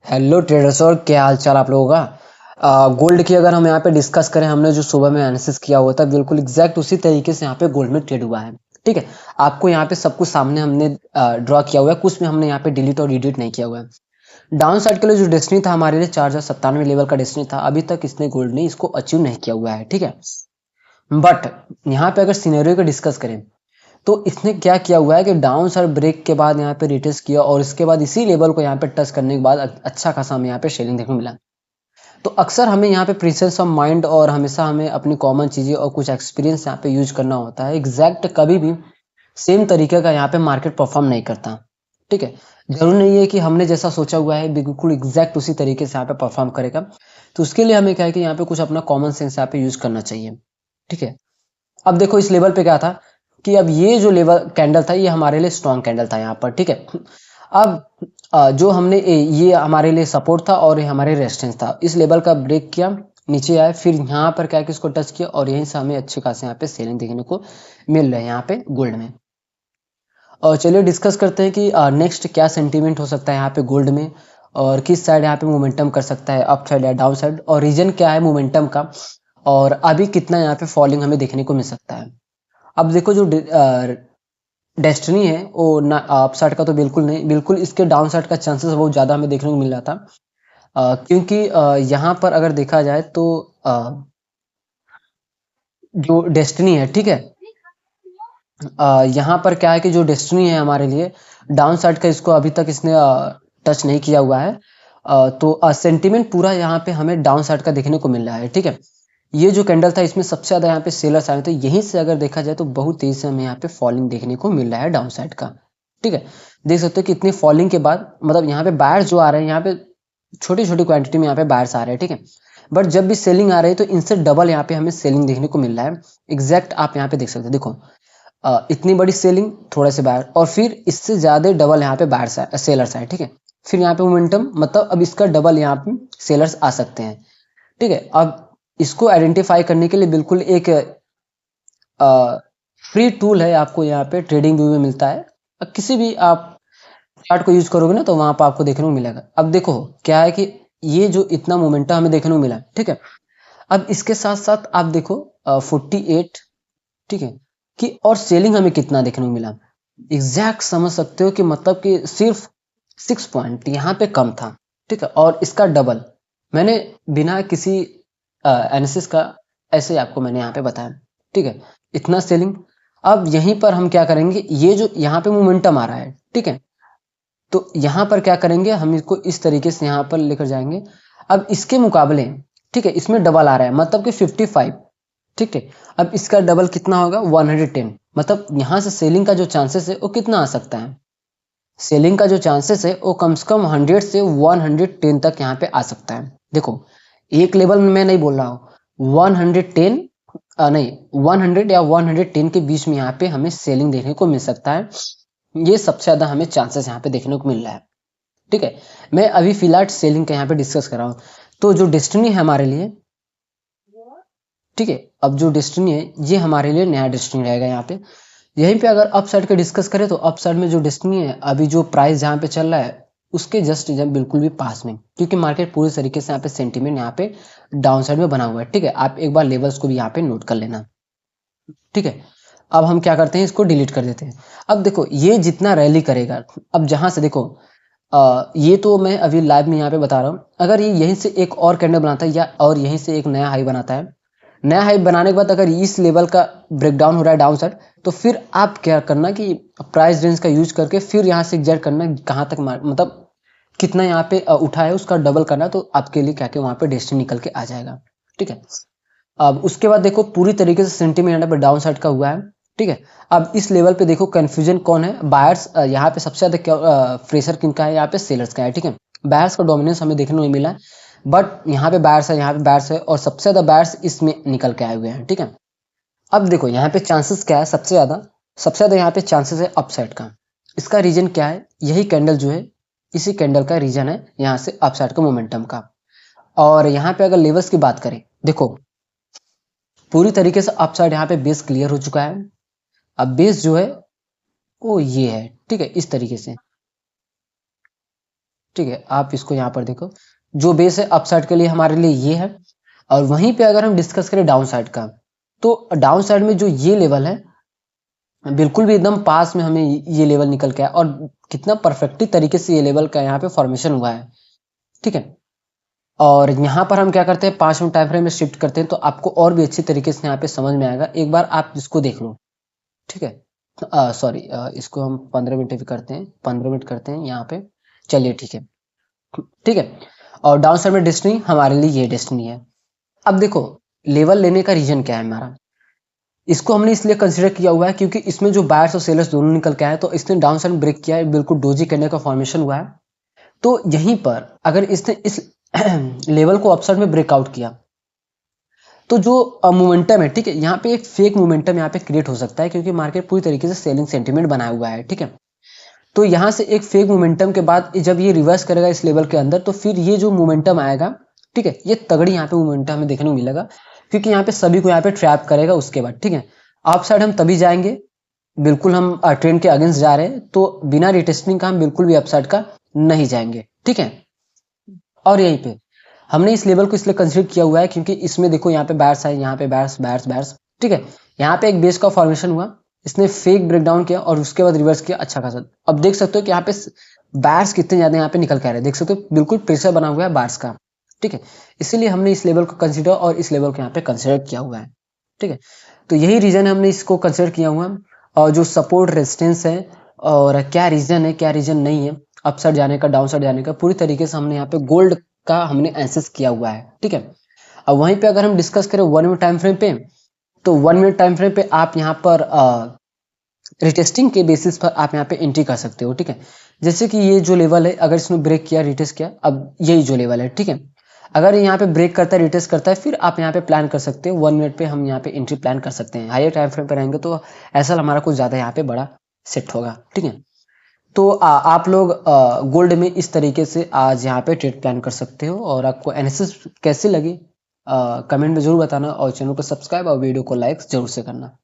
Hello traders, और क्या हाल चाल आप लोगों का। गोल्ड की अगर हम यहाँ पे डिस्कस करें, हमने जो सुबह में एनालिसिस किया हुआ था बिल्कुल एग्जैक्ट उसी तरीके से यहाँ पे गोल्ड में ट्रेड हुआ है। ठीक है। आपको यहाँ पे सब कुछ सामने हमने ड्रॉ किया हुआ है, कुछ में हमने यहाँ पे डिलीट और एडिट नहीं किया हुआ है। डाउन साइड के लिए जो डेस्टिनी था हमारे लिए 4097 लेवल का डेस्टिनी था, अभी तक इसने गोल्ड ने इसको अचीव नहीं किया हुआ है। ठीक है। बट यहाँ पे अगर सिनेरियो का डिस्कस करें तो इसने क्या किया हुआ है कि डाउन साइड ब्रेक के बाद यहाँ पे रिटेस्ट किया और इसके बाद इसी लेवल को यहाँ पे टच करने के बाद अच्छा खासा हमें यहाँ पे शेयरिंग देखने को मिला। तो अक्सर हमें यहाँ पे प्रेजेंस ऑफ माइंड और हमेशा हमें अपनी कॉमन चीजें और कुछ एक्सपीरियंस यहाँ पे यूज करना होता है। एग्जैक्ट कभी भी सेम तरीके का यहाँ पे मार्केट परफॉर्म नहीं करता। ठीक है। जरूरी नहीं है कि हमने जैसा सोचा हुआ है बिल्कुल एग्जैक्ट उसी तरीके से यहाँ पे परफॉर्म करेगा। तो उसके लिए हमें क्या है कि यहाँ पे कुछ अपना कॉमन सेंस यहाँ पे यूज करना चाहिए। ठीक है। अब देखो इस लेवल पे क्या था कि अब ये जो लेवल कैंडल था ये हमारे लिए स्ट्रॉन्ग कैंडल था यहाँ पर। ठीक है। अब जो हमने ये हमारे लिए सपोर्ट था और ये हमारे रेजिस्टेंस था, इस लेवल का ब्रेक किया, नीचे आए, फिर यहाँ पर क्या किसको टच किया और यहीं से हमें अच्छे खासे यहाँ पे सेलिंग देखने को मिल रहे हैं यहाँ पे गोल्ड में। और चलिए डिस्कस करते हैं कि नेक्स्ट क्या सेंटीमेंट हो सकता है यहाँ पे गोल्ड में, और किस साइड यहाँ पे मोमेंटम कर सकता है, अप साइड या डाउन साइड, और रीजन क्या है मोमेंटम का, और अभी कितना यहाँ पे फॉलिंग हमें देखने को मिल सकता है। अब देखो जो डेस्टिनी है वो ना अप साइड का तो बिल्कुल नहीं, बिल्कुल इसके डाउन साइड का चांसेस बहुत ज़्यादा हमें देखने को मिल रहा था। क्योंकि यहाँ पर अगर देखा जाए तो जो डेस्टिनी है, ठीक है, यहाँ पर क्या है कि जो डेस्टिनी है हमारे लिए डाउन साइड का, इसको अभी तक इसने टच नहीं किया हुआ है। तो सेंटीमेंट पूरा यहाँ पे हमें डाउन साइड का देखने को मिल रहा है। ठीक है। ये जो कैंडल था इसमें सबसे ज्यादा यहाँ पे सेलर्स आए थे, यहीं से अगर देखा जाए तो बहुत तेजी से हमें यहाँ पे फॉलिंग देखने को मिल रहा है डाउन साइड का। ठीक है। देख सकते हो कि इतनी फॉलिंग के बाद मतलब यहाँ पे बायर्स जो आ रहे हैं, यहाँ पे छोटी छोटी क्वांटिटी में यहाँ पे बायर्स आ रहे हैं। ठीक है। बट जब भी सेलिंग आ रही है तो इनसे डबल यहाँ पे हमें सेलिंग देखने को मिल रहा है। एग्जैक्ट आप यहाँ पे देख सकते हो, देखो इतनी बड़ी सेलिंग, थोड़े से बायर, और फिर इससे ज्यादा डबल यहाँ पे बायर्स आए, सेलर्स आए। ठीक है। फिर यहाँ पे मोमेंटम मतलब अब इसका डबल यहाँ पे सेलर्स आ सकते हैं। ठीक है। अब इसको आइडेंटिफाई करने के लिए बिल्कुल एक फ्री टूल है, आपको यहाँ पे ट्रेडिंग व्यू में मिलता है। अब किसी भी आप चार्ट को यूज करोगे ना तो वहां पर आपको देखने को मिलेगा। अब देखो क्या है कि ये जो इतना मोमेंटम हमें देखने को मिला, ठीक है, अब इसके साथ साथ आप देखो 48, ठीक है, कि और सेलिंग हमें कितना देखने को मिला। एग्जैक्ट समझ सकते हो कि मतलब कि सिर्फ 6 पॉइंट यहाँ पे कम था। ठीक है। और इसका डबल मैंने बिना किसी एनालिसिस का ऐसे ही आपको मैंने यहाँ पे बताया। ठीक है। इतना सेलिंग। अब यहीं पर हम क्या करेंगे, ये जो यहाँ पे मोमेंटम आ रहा है, ठीक है, तो यहाँ पर क्या करेंगे, हम इसको इस तरीके से यहाँ पर लेकर जाएंगे। अब इसके मुकाबले, ठीक है, इसमें डबल आ रहा है मतलब कि 55। ठीक है। अब इसका डबल कितना होगा, 110। मतलब यहाँ से सेलिंग का जो चांसेस है वो कितना आ सकता है, सेलिंग का जो चांसेस है वो कम से कम 100 से 110 तक यहाँ पे आ सकता है। देखो एक लेवल में मैं नहीं बोल रहा हूँ, 110 नहीं, 100 या 110 के बीच में यहाँ पे हमें सेलिंग देखने को मिल सकता है। ये सबसे ज्यादा हमें चांसेस यहाँ पे देखने को मिल रहा है। ठीक है। मैं अभी फिलहाल सेलिंग का यहाँ पे डिस्कस कर रहा हूँ। तो जो डेस्टिनी है हमारे लिए, ठीक है, अब जो डेस्टिनी है ये हमारे लिए नया डेस्टिनी रहेगा यहाँ पे। यहीं पे अगर अप साइड का डिस्कस करें तो अप साइड में जो डेस्टिनी है, अभी जो प्राइस जहाँ पे चल रहा है उसके जस्ट बिल्कुल भी पास में, क्योंकि मार्केट पूरी तरीके से यहाँ पे सेंटीमेंट यहाँ पे डाउन साइड में बना हुआ है। ठीक है। आप एक बार लेवल्स को भी यहाँ पे नोट कर लेना। ठीक है। अब हम क्या करते हैं, इसको डिलीट कर देते हैं। अब देखो ये जितना रैली करेगा, अब जहां से देखो ये तो मैं अभी लाइव में यहाँ पे बता रहा हूँ, अगर ये यहीं से एक और कैंडल बनाता है या और यहीं से एक नया हाई बनाता है, नया हाई बनाने के बाद अगर इस लेवल का ब्रेकडाउन हो रहा है डाउन साइड, तो फिर आप क्या करना कि प्राइस रेंज का यूज करके फिर यहाँ से एग्जैक्ट करना कहाँ तक मतलब कितना यहाँ पे उठा है उसका डबल करना, तो आपके लिए क्या क्या वहां पे डेस्टिनी निकल के आ जाएगा। ठीक है। अब उसके बाद देखो पूरी तरीके से सेंटीमेंट यहाँ पे डाउन साइड का हुआ है। ठीक है। अब इस लेवल पे देखो कंफ्यूजन कौन है, बायर्स यहाँ पे सबसे ज्यादा प्रेशर किनका है, यहाँ पे सेलर्स का है। ठीक है। बायर्स का डोमिनेंस हमें देखने को मिला है, बट यहाँ पे बायर्स है, यहाँ पे बायर्स है, और सबसे ज्यादा बायर्स इसमें निकल के आए हुए हैं। ठीक है। अब देखो यहाँ पे चांसेस क्या है, सबसे ज्यादा यहाँ पे चांसेस है अपसाइड का। इसका रीजन क्या है, यही कैंडल जो है, इसी कैंडल का रीजन है यहाँ से अपसाइड का मोमेंटम का। और यहाँ पे अगर लेवल्स की बात करें, देखो पूरी तरीके से अपसाइड यहाँ पे बेस क्लियर हो चुका है। अब बेस जो है वो ये है। ठीक है। इस तरीके से ठीक है, आप इसको यहाँ पर देखो, जो बेस है अपसाइड के लिए हमारे लिए ये है। और वहीं पे अगर हम डिस्कस करें डाउन साइड का, तो डाउन साइड में जो ये लेवल है, बिल्कुल भी एकदम पास में हमें ये लेवल निकल के आया, और कितना परफेक्टली तरीके से ये लेवल का यहाँ पे फॉर्मेशन हुआ है। ठीक है, और यहाँ पर हम क्या करते हैं, 5 मिनट टाइम फ्रेम में शिफ्ट करते हैं, तो आपको और भी अच्छी तरीके से यहाँ पे समझ में आएगा। एक बार आप इसको देख लो। ठीक है, सॉरी, इसको हम 15 मिनट भी करते हैं, 15 मिनट करते हैं यहाँ पे। चलिए ठीक है, ठीक है। और डाउन साइड में डेस्टिनी, हमारे लिए ये डेस्टिनी है। अब देखो, लेवल लेने का रीजन क्या है हमारा, इसको हमने इसलिए कंसिडर किया हुआ है क्योंकि इसमें जो बायर्स और सेलर्स दोनों निकल के आए, तो इसने डाउन साइड ब्रेक किया है, बिल्कुल डोजी करने का फॉर्मेशन हुआ है। तो यहीं पर अगर इसने इस लेवल को अपसाइड में ब्रेकआउट किया, तो जो मोमेंटम है, ठीक है, यहाँ पे एक फेक मोमेंटम यहाँ पे क्रिएट हो सकता है, क्योंकि मार्केट पूरी तरीके से सेलिंग सेंटीमेंट बनाया हुआ है। ठीक है, तो यहाँ से एक फेक मोमेंटम के बाद जब ये रिवर्स करेगा इस लेवल के अंदर, तो फिर ये जो मोमेंटम आएगा, ठीक है, ये तगड़ी यहाँ पे मोमेंटम हमें देखने को मिलेगा, क्योंकि यहाँ पे सभी को यहाँ पे ट्रैप करेगा। उसके बाद ठीक है, अप साइड हम तभी जाएंगे, बिल्कुल हम ट्रेंड के अगेंस्ट जा रहे हैं, तो बिना रिटेस्टिंग का हम बिल्कुल भी अपसाइड का नहीं जाएंगे। ठीक है, और यहीं पे हमने इस लेवल को इसलिए कंसिडर किया हुआ है क्योंकि इसमें देखो, यहाँ पे बायर्स है, यहाँ पे बायर्स बायर्स बायर्स। ठीक है, यहाँ पे एक बेस का फॉर्मेशन हुआ, इसने फेक ब्रेकडाउन किया और उसके बाद रिवर्स किया अच्छा खासा। अब देख सकते हो कि यहाँ पे बायर्स कितने ज्यादा यहाँ पे निकल के आ रहे हैं, देख सकते हो बिल्कुल प्रेशर बना हुआ है बायर्स का। ठीक है, इसीलिए हमने इस लेवल को कंसिडर और इस लेवल को यहाँ पे कंसिडर किया हुआ है। ठीक है, तो यही रीजन है हमने इसको कंसिडर किया हुआ है। और जो सपोर्ट रेजिस्टेंस है, और क्या रीजन है क्या रीजन नहीं है अप साइड जाने का डाउन साइड जाने का, पूरी तरीके से हमने यहाँ पे गोल्ड का हमने एनालिसिस किया हुआ है। ठीक है, अब वहीं पे अगर हम डिस्कस करें 1 मिनट टाइम फ्रेम पे, तो 1 मिनट टाइम फ्रेम पे आप यहाँ पर रिटेस्टिंग के बेसिस पर आप यहाँ पे एंट्री कर सकते हो। ठीक है, जैसे कि ये जो लेवल है, अगर इसने ब्रेक किया, रिटेस्ट किया, अब यही जो लेवल है, ठीक है, अगर यहाँ पे ब्रेक करता है, रिटेस्ट करता है, फिर आप यहाँ पे प्लान कर सकते हो। 1 मिनट पे हम यहाँ पे एंट्री प्लान कर सकते हैं। हायर टाइम फ्रेम पे रहेंगे तो ऐसा हमारा कुछ ज्यादा यहाँ पे बड़ा सेट होगा। ठीक है, तो आप लोग गोल्ड में इस तरीके से आज यहाँ पे ट्रेड प्लान कर सकते हो। और आपको एनालिसिस कैसी लगी कमेंट में जरूर बताना, और चैनल को सब्सक्राइब और वीडियो को लाइक जरूर से करना।